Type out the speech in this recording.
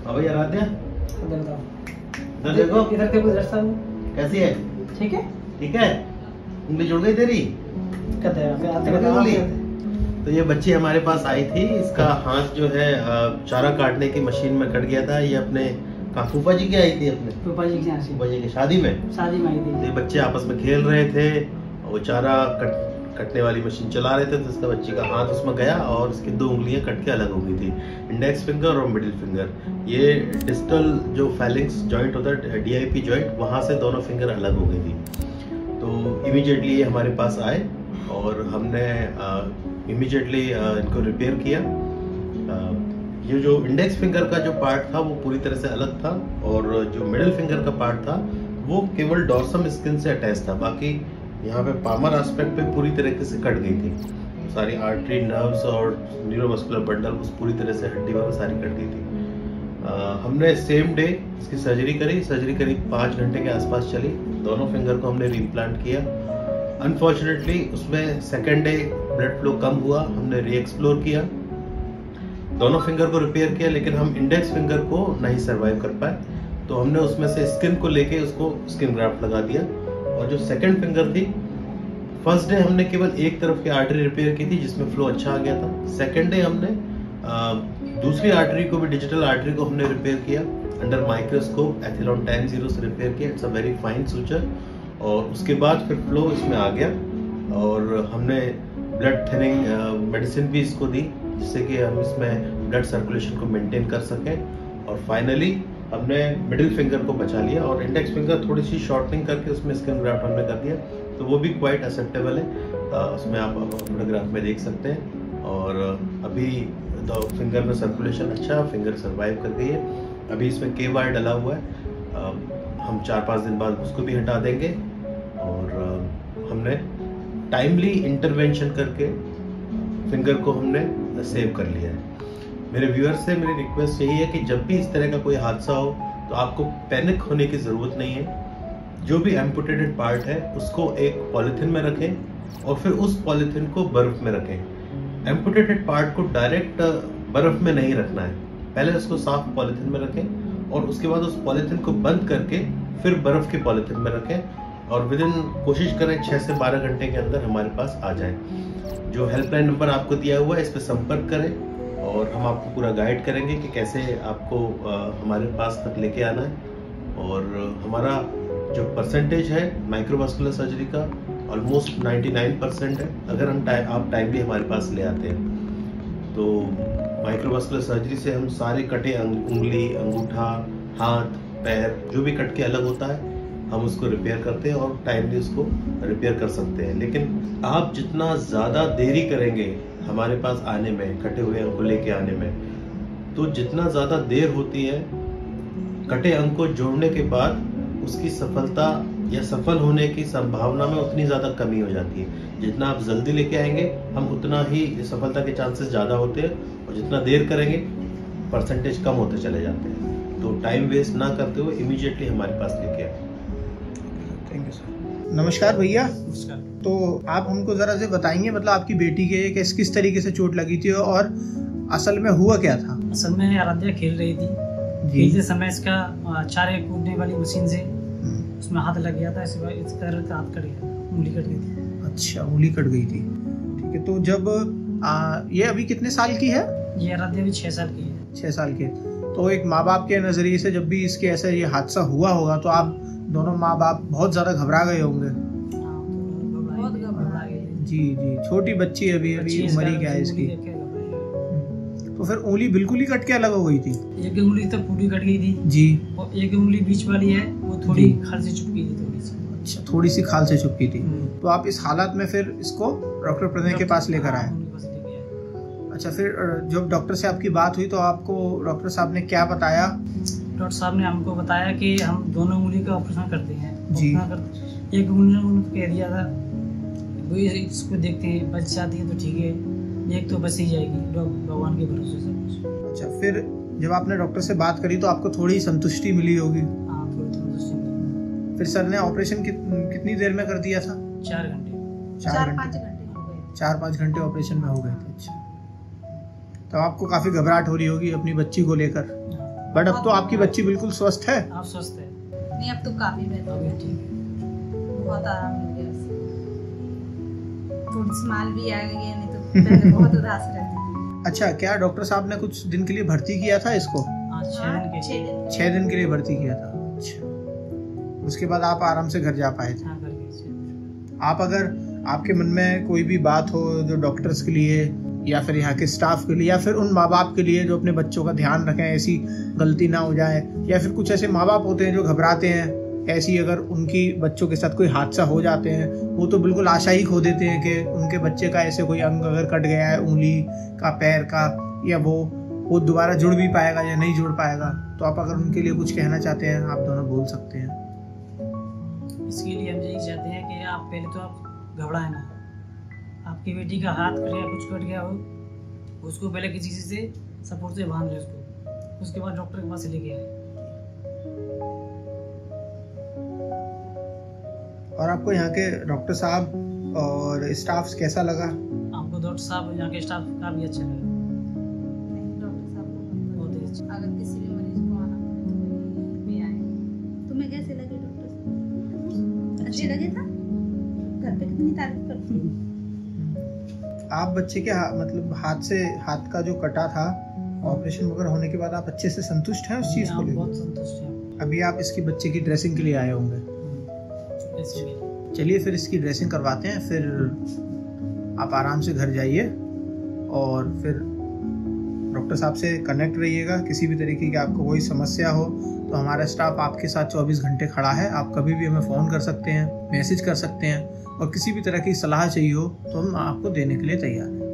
अभी आराध्या इधर देखो, इधर देखो जैसा कैसी है? ठीक है, ठीक है। उंगली जुड़ गई तेरी? कहते हैं मैं आते उंगली। तो ये बच्ची हमारे पास आई थी, इसका हाथ जो है चारा काटने की मशीन में कट गया था। ये अपने फूफा जी की आई थी, अपने फूफा जी की शादी में आई थी। ये बच्चे आपस में खेल रहे थे और वो चारा कटने वाली मशीन चला रहे थे, तो इसका बच्ची का हाथ उसमें गया और इसकी 2 उंगलियां कट के अलग हो गई थी, इंडेक्स फिंगर और मिडिल फिंगर। ये डिस्टल जो फैलिंक्स जॉइंट होता है, DIP जॉइंट, वहां से दोनों फिंगर अलग हो गई थी। तो इमीडिएटली ये हमारे पास आए और हमने इमीडिएटली इनको रिपेयर किया। ये जो इंडेक्स फिंगर का जो पार्ट था वो पूरी तरह से अलग था और जो मिडिल फिंगर का पार्ट था वो केवल डॉर्सम स्किन से अटैच था। बाकी यहाँ पे पामर एस्पेक्ट पे पूरी तरीके से कट गई थी, सारी आर्टरी, नर्व्स और न्यूरोमस्कुलर बंडल उस पूरी तरह से हड्डी वगैरह सारी कट गई थी। हमने सेम डे इसकी सर्जरी करीब 5 घंटे के आसपास चली। दोनों फिंगर को हमने रीप्लांट किया। अनफॉर्चुनेटली उसमें सेकेंड डे ब्लड फ्लो कम हुआ, हमने री एक्सप्लोर किया, दोनों फिंगर को रिपेयर किया, लेकिन हम इंडेक्स फिंगर को नहीं सर्वाइव कर पाए। तो हमने उसमें से स्किन को लेके उसको स्किन ग्राफ्ट लगा दिया। और जो सेकंड फिंगर थी, फर्स्ट डे हमने केवल एक तरफ की आर्टरी रिपेयर की थी जिसमें फ्लो अच्छा आ गया था। सेकंड डे हमने दूसरी आर्टरी को भी, डिजिटल आर्टरी को हमने रिपेयर किया अंडर माइक्रोस्कोप, एथिलॉन 10-0 से रिपेयर किया। It's a very fine suture. और उसके बाद फिर फ्लो इसमें आ गया और हमने ब्लड थिनिंग मेडिसिन भी इसको दी जिससे कि हम इसमें ब्लड सर्कुलेशन को मेंटेन कर सकें। और फाइनली हमने मिडिल फिंगर को बचा लिया और इंडेक्स फिंगर थोड़ी सी शॉर्टनिंग करके उसमें स्किन ग्राफ्ट हमने कर दिया, तो वो भी क्वाइट एक्सेप्टेबल है। उसमें आप फोटोग्राफ में देख सकते हैं। और अभी तो फिंगर में सर्कुलेशन अच्छा, फिंगर सर्वाइव कर गई है। अभी इसमें के वायर डला हुआ है, हम 4-5 दिन बाद उसको भी हटा देंगे। और हमने टाइमली इंटरवेंशन करके फिंगर को हमने सेव कर लिया है। मेरे व्यूअर्स से मेरी रिक्वेस्ट यही है कि जब भी इस तरह का कोई हादसा हो तो आपको पैनिक होने की ज़रूरत नहीं है। जो भी एम्पुटेटेड पार्ट है उसको एक पॉलीथिन में रखें और फिर उस पॉलीथिन को बर्फ में रखें। एम्पुटेटेड पार्ट को डायरेक्ट बर्फ में नहीं रखना है, पहले उसको साफ पॉलीथिन में रखें और उसके बाद उस पॉलीथिन को बंद करके फिर बर्फ के पॉलीथिन में रखें और विदिन कोशिश करें 6 से 12 घंटे के अंदर हमारे पास आ जाए। जो हेल्पलाइन नंबर आपको दिया हुआ है इस पर संपर्क करें और हम आपको पूरा गाइड करेंगे कि कैसे आपको हमारे पास तक लेके आना है। और हमारा जो परसेंटेज है माइक्रोवास्कुलर सर्जरी का ऑलमोस्ट 99% है। अगर हम आप टाइमली हमारे पास ले आते हैं तो माइक्रोवास्कुलर सर्जरी से हम सारे कटे उंगली, अंगूठा, हाथ, पैर जो भी कट के अलग होता है हम उसको रिपेयर करते हैं और टाइमली उसको रिपेयर कर सकते हैं। लेकिन आप जितना ज़्यादा देरी करेंगे हमारे पास आने में, कटे हुए अंग को लेके आने में, तो जितना ज़्यादा देर होती है कटे अंग को जोड़ने के बाद उसकी सफलता या सफल होने की संभावना में उतनी ज़्यादा कमी हो जाती है। जितना आप जल्दी लेके आएंगे हम उतना ही सफलता के चांसेस ज़्यादा होते हैं और जितना देर करेंगे परसेंटेज कम होते चले जाते हैं। तो टाइम वेस्ट ना करते हुए इमीडिएटली हमारे पास लेके आए। Thank you sir. नमस्कार भैया। नमस्कार। तो आप हमको ज़रा से बताएंगे, मतलब आपकी बेटी के किस तरीके से चोट लगी थी और असल में हुआ क्या था? असल में आराध्या खेल रही थी, खेलते समय इसका चारे कूदने वाली मशीन से उसमें हाथ लग गया था, इसका हाथ कट गया, उंगली कट गई थी। अच्छा, उंगली कट गई थी। ठीक है। तो जब ये अभी कितने साल की है? ये आराध्या भी 6 साल की है। 6 साल की। तो एक माँ बाप के नज़रिए से जब भी इसके ऐसा ये हादसा हुआ होगा तो आप दोनों माँ बाप बहुत ज़्यादा घबरा गए होंगे। बहुत घबरा गए। जी जी, छोटी बच्ची अभी उम्र ही क्या है इसकी। तो फिर उंगली बिल्कुल ही कट के अलग हो गई थी? एक उंगली तो पूरी कट गई थी जी, और एक उंगली बीच वाली है वो थोड़ी खाल से चुपकी थी, थोड़ी सी। अच्छा, थोड़ी सी खाल से चुपकी थी। तो आप इस हालत में फिर इसको डॉक्टर प्रणय के पास लेकर आए? अच्छा, फिर जब डॉक्टर से आपकी बात हुई तो आपको डॉक्टर साहब ने क्या बताया? डॉक्टर साहब ने हमको बताया कि हम दोनों उंगली का ऑपरेशन करते हैं जी। एक उंगली उन्होंने कह दिया था वही इसको देखते हैं, बच जाती है तो ठीक है, एक तो बच ही जाएगी, भगवान के भरोसे सब कुछ। अच्छा, फिर जब आपने डॉक्टर से बात करी तो आपको थोड़ी संतुष्टि मिली होगी? हाँ, थोड़ी संतुष्टि मिली। फिर सर ने ऑपरेशन कितनी देर में कर दिया था? 4 घंटे। 4-5 घंटे ऑपरेशन में हो गए थे। अच्छा, तो आपको काफी घबराहट हो रही होगी अपनी बच्ची को लेकर? बट अब तो आपकी बच्ची बिल्कुल स्वस्थ है? आप स्वस्थ है? नहीं, अब तो काफी बेहतर है, ठीक है, बहुत आराम मिल गया उसे। थोड़ी स्माइल भी आ गई है, नहीं तो पहले बहुत उदास रहती थी। अच्छा, क्या डॉक्टर साहब ने कुछ दिन के लिए भर्ती किया था इसको? 6 दिन के लिए भर्ती किया था। अच्छा, उसके बाद आप आराम से घर जा पाए थे? आप अगर आपके मन में कोई भी बात हो जो डॉक्टर्स के लिए या फिर यहाँ के स्टाफ के लिए या फिर उन माँ बाप के लिए जो अपने बच्चों का ध्यान रखें, ऐसी गलती ना हो जाए, या फिर कुछ ऐसे माँ बाप होते हैं जो घबराते हैं, ऐसी अगर उनकी बच्चों के साथ कोई हादसा हो जाते हैं, वो तो बिल्कुल आशा ही खो देते हैं कि उनके बच्चे का ऐसे कोई अंग अगर कट गया है, उंगली का, पैर का, या वो दोबारा जुड़ भी पाएगा या नहीं जुड़ पाएगा। तो आप अगर उनके लिए कुछ कहना चाहते हैं, आप दोनों बोल सकते हैं। इसके लिए हम यही चाहते हैं कि आप पहले तो आप घबराएं ना। आपकी बेटी का हाथ कट गया, कुछ कट गया हो, उसको पहले किसी चीज़ से सपोर्ट से बांध ले उसको, उसके बाद डॉक्टर के पास लेके आए। और आपको यहाँ के डॉक्टर साहब और स्टाफ कैसा लगा? आपको डॉक्टर साहब यहाँ के स्टाफ काफ़ी अच्छा लगा। डॉक्टर साहब बहुत ही अच्छा। अगर किसी भी मरीज को आना तो भी आए। तुम्हें कैसे लगे डॉक्टर साहब? अच्छे लगे था? घर पे कितनी तारीफ करती है। आप बच्चे के मतलब हाथ का जो कटा था, ऑपरेशन वगैरह होने के बाद आप अच्छे से संतुष्ट हैं उस चीज को लेकर? बहुत संतुष्ट हैं। अभी आप इसकी बच्चे की ड्रेसिंग के लिए आए होंगे। चलिए फिर इसकी ड्रेसिंग करवाते हैं, फिर आप आराम से घर जाइए और फिर डॉक्टर साहब से कनेक्ट रहिएगा। किसी भी तरीके की आपको कोई समस्या हो तो हमारा स्टाफ आपके साथ 24 घंटे खड़ा है। आप कभी भी हमें फ़ोन कर सकते हैं, मैसेज कर सकते हैं, और किसी भी तरह की सलाह चाहिए हो तो हम आपको देने के लिए तैयार हैं।